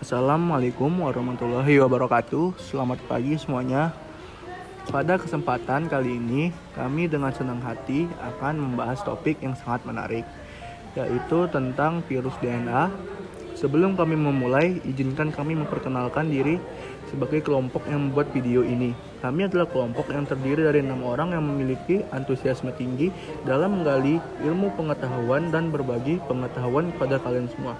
Assalamualaikum warahmatullahi wabarakatuh. Selamat pagi semuanya. Pada kesempatan kali ini, kami dengan senang hati akan membahas topik yang sangat menarik, yaitu tentang virus DNA. Sebelum kami memulai, izinkan kami memperkenalkan diri sebagai kelompok yang membuat video ini. Kami adalah kelompok yang terdiri dari 6 orang yang memiliki antusiasme tinggi dalam menggali ilmu pengetahuan dan berbagi pengetahuan kepada kalian semua.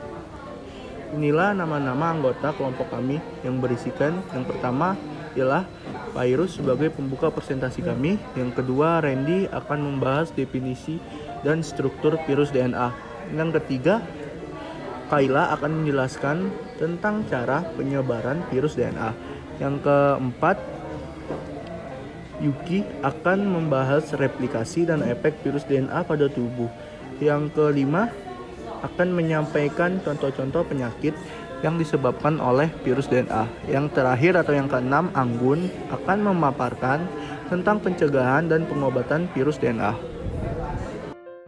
Inilah nama-nama anggota kelompok kami yang berisikan: yang pertama ialah Virus sebagai pembuka presentasi kami. Yang kedua, Randy akan membahas definisi dan struktur virus DNA. Yang ketiga, Kayla akan menjelaskan tentang cara penyebaran virus DNA. Yang keempat, Yuki akan membahas replikasi dan efek virus DNA pada tubuh. Yang kelima, akan menyampaikan contoh-contoh penyakit yang disebabkan oleh virus DNA. Yang terakhir atau yang keenam, Anggun akan memaparkan tentang pencegahan dan pengobatan virus DNA.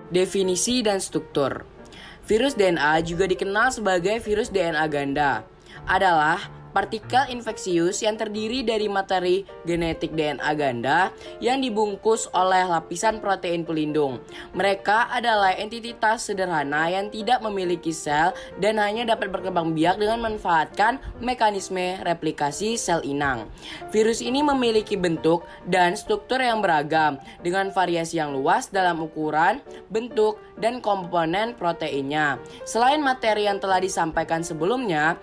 Definisi dan struktur. Virus DNA juga dikenal sebagai virus DNA ganda. Adalah partikel infeksius yang terdiri dari materi genetik DNA ganda yang dibungkus oleh lapisan protein pelindung. Mereka adalah entitas sederhana yang tidak memiliki sel dan hanya dapat berkembang biak dengan memanfaatkan mekanisme replikasi sel inang. Virus ini memiliki bentuk dan struktur yang beragam dengan variasi yang luas dalam ukuran, bentuk, dan komponen proteinnya. Selain materi yang telah disampaikan sebelumnya,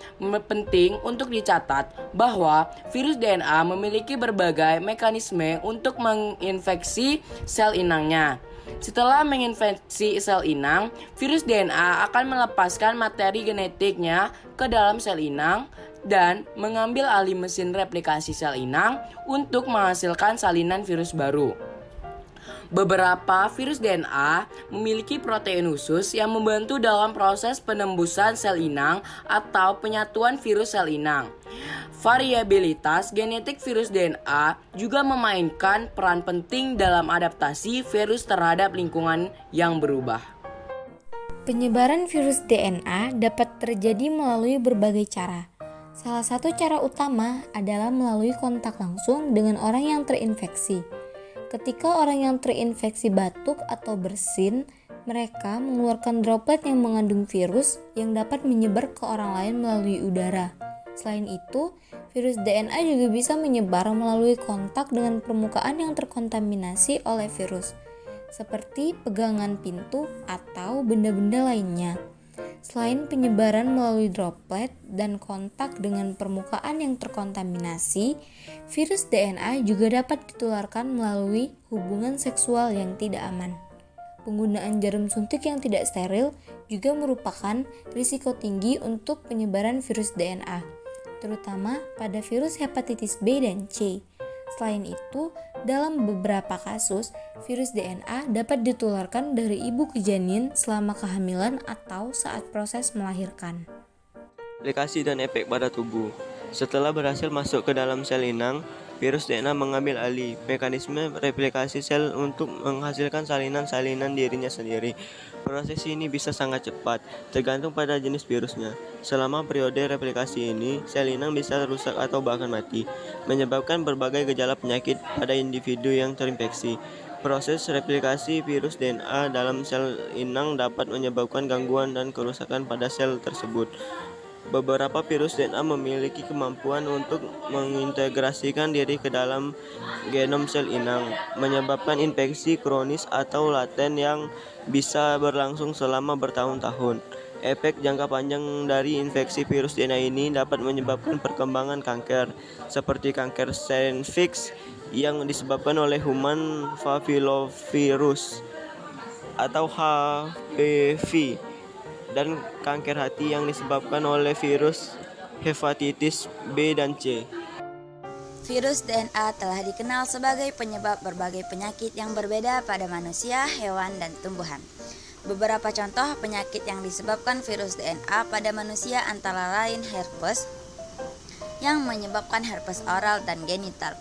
penting untuk dicatat bahwa virus DNA memiliki berbagai mekanisme untuk menginfeksi sel inangnya. Setelah menginfeksi sel inang, virus DNA akan melepaskan materi genetiknya ke dalam sel inang dan mengambil alih mesin replikasi sel inang untuk menghasilkan salinan virus baru. Beberapa virus DNA memiliki protein khusus yang membantu dalam proses penembusan sel inang atau penyatuan virus sel inang. Variabilitas genetik virus DNA juga memainkan peran penting dalam adaptasi virus terhadap lingkungan yang berubah. Penyebaran virus DNA dapat terjadi melalui berbagai cara. Salah satu cara utama adalah melalui kontak langsung dengan orang yang terinfeksi. Ketika orang yang terinfeksi batuk atau bersin, mereka mengeluarkan droplet yang mengandung virus yang dapat menyebar ke orang lain melalui udara. Selain itu, virus DNA juga bisa menyebar melalui kontak dengan permukaan yang terkontaminasi oleh virus, seperti pegangan pintu atau benda-benda lainnya. Selain penyebaran melalui droplet dan kontak dengan permukaan yang terkontaminasi, virus DNA juga dapat ditularkan melalui hubungan seksual yang tidak aman. Penggunaan jarum suntik yang tidak steril juga merupakan risiko tinggi untuk penyebaran virus DNA, terutama pada virus hepatitis B dan C. Selain itu, dalam beberapa kasus, virus DNA dapat ditularkan dari ibu ke janin selama kehamilan atau saat proses melahirkan. Replikasi dan efek pada tubuh. Setelah berhasil masuk ke dalam sel inang, virus DNA mengambil alih mekanisme replikasi sel untuk menghasilkan salinan-salinan dirinya sendiri. Proses ini bisa sangat cepat, tergantung pada jenis virusnya. Selama periode replikasi ini, sel inang bisa rusak atau bahkan mati, menyebabkan berbagai gejala penyakit pada individu yang terinfeksi. Proses replikasi virus DNA dalam sel inang dapat menyebabkan gangguan dan kerusakan pada sel tersebut. Beberapa virus DNA memiliki kemampuan untuk mengintegrasikan diri ke dalam genom sel inang, menyebabkan infeksi kronis atau laten yang bisa berlangsung selama bertahun-tahun. Efek jangka panjang dari infeksi virus DNA ini dapat menyebabkan perkembangan kanker, seperti kanker cervix yang disebabkan oleh human papillomavirus atau HPV, dan kanker hati yang disebabkan oleh virus hepatitis B dan C. Virus DNA telah dikenal sebagai penyebab berbagai penyakit yang berbeda pada manusia, hewan, dan tumbuhan. Beberapa contoh penyakit yang disebabkan virus DNA pada manusia antara lain herpes, yang menyebabkan herpes oral dan genital,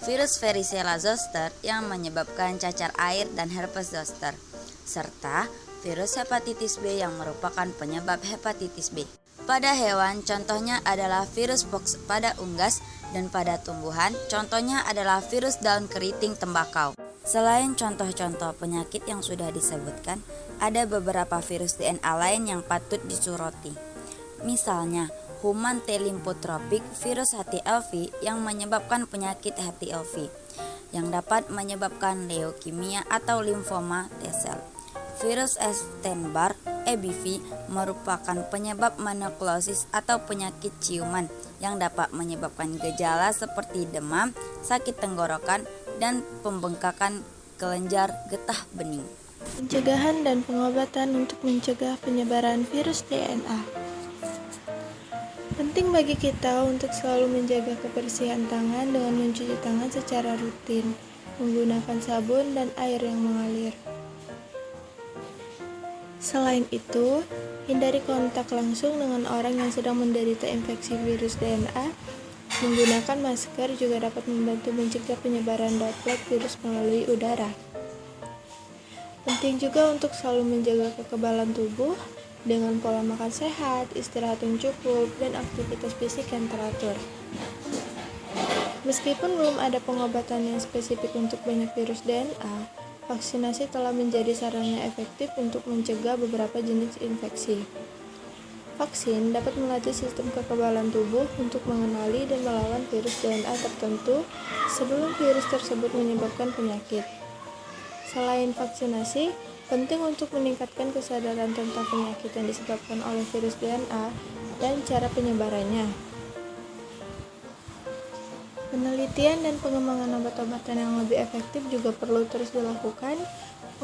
virus varicella zoster yang menyebabkan cacar air dan herpes zoster, serta virus hepatitis B yang merupakan penyebab hepatitis B. Pada hewan, contohnya adalah virus pox pada unggas, dan pada tumbuhan, contohnya adalah virus daun keriting tembakau. Selain contoh-contoh penyakit yang sudah disebutkan, ada beberapa virus DNA lain yang patut disoroti. Misalnya, Human T lymphotropic virus HTLV yang menyebabkan penyakit HTLV, yang dapat menyebabkan leukemia atau limfoma T-sel. Virus Epstein-Barr (EBV) merupakan penyebab mononukleosis atau penyakit ciuman yang dapat menyebabkan gejala seperti demam, sakit tenggorokan, dan pembengkakan kelenjar getah bening. Pencegahan dan pengobatan untuk mencegah penyebaran virus DNA. Penting bagi kita untuk selalu menjaga kebersihan tangan dengan mencuci tangan secara rutin, menggunakan sabun dan air yang mengalir. Selain itu, hindari kontak langsung dengan orang yang sedang menderita infeksi virus DNA. Menggunakan masker juga dapat membantu mencegah penyebaran droplet virus melalui udara. Penting juga untuk selalu menjaga kekebalan tubuh dengan pola makan sehat, istirahat yang cukup, dan aktivitas fisik yang teratur. Meskipun belum ada pengobatan yang spesifik untuk banyak virus DNA, vaksinasi telah menjadi sarana efektif untuk mencegah beberapa jenis infeksi. Vaksin dapat melatih sistem kekebalan tubuh untuk mengenali dan melawan virus DNA tertentu sebelum virus tersebut menyebabkan penyakit. Selain vaksinasi, penting untuk meningkatkan kesadaran tentang penyakit yang disebabkan oleh virus DNA dan cara penyebarannya. Penelitian dan pengembangan obat-obatan yang lebih efektif juga perlu terus dilakukan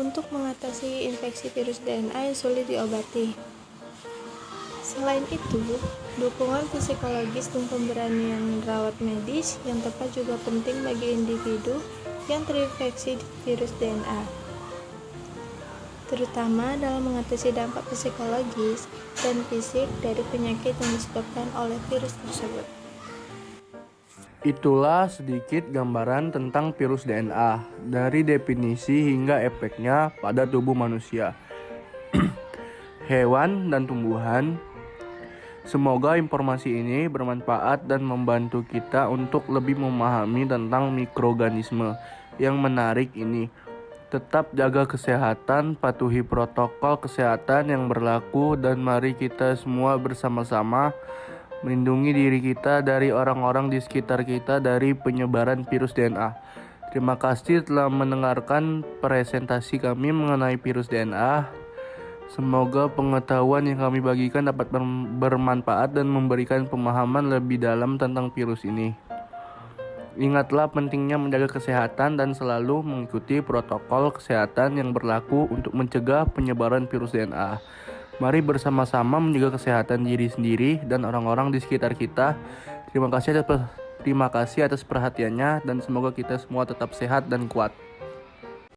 untuk mengatasi infeksi virus DNA yang sulit diobati. Selain itu, dukungan psikologis dan pemberanian rawat medis yang tepat juga penting bagi individu yang terinfeksi virus DNA, terutama dalam mengatasi dampak psikologis dan fisik dari penyakit yang disebabkan oleh virus tersebut. Itulah sedikit gambaran tentang virus DNA, dari definisi hingga efeknya pada tubuh manusia, hewan, dan tumbuhan. Semoga informasi ini bermanfaat dan membantu kita untuk lebih memahami tentang mikroorganisme yang menarik ini. Tetap jaga kesehatan, patuhi protokol kesehatan yang berlaku, dan mari kita semua bersama-sama melindungi diri kita dari orang-orang di sekitar kita dari penyebaran virus DNA. Terima kasih telah mendengarkan presentasi kami mengenai virus DNA. Semoga pengetahuan yang kami bagikan dapat bermanfaat dan memberikan pemahaman lebih dalam tentang virus ini. Ingatlah pentingnya menjaga kesehatan dan selalu mengikuti protokol kesehatan yang berlaku untuk mencegah penyebaran virus DNA. Mari bersama-sama menjaga kesehatan diri sendiri dan orang-orang di sekitar kita. Terima kasih atas perhatiannya dan semoga kita semua tetap sehat dan kuat.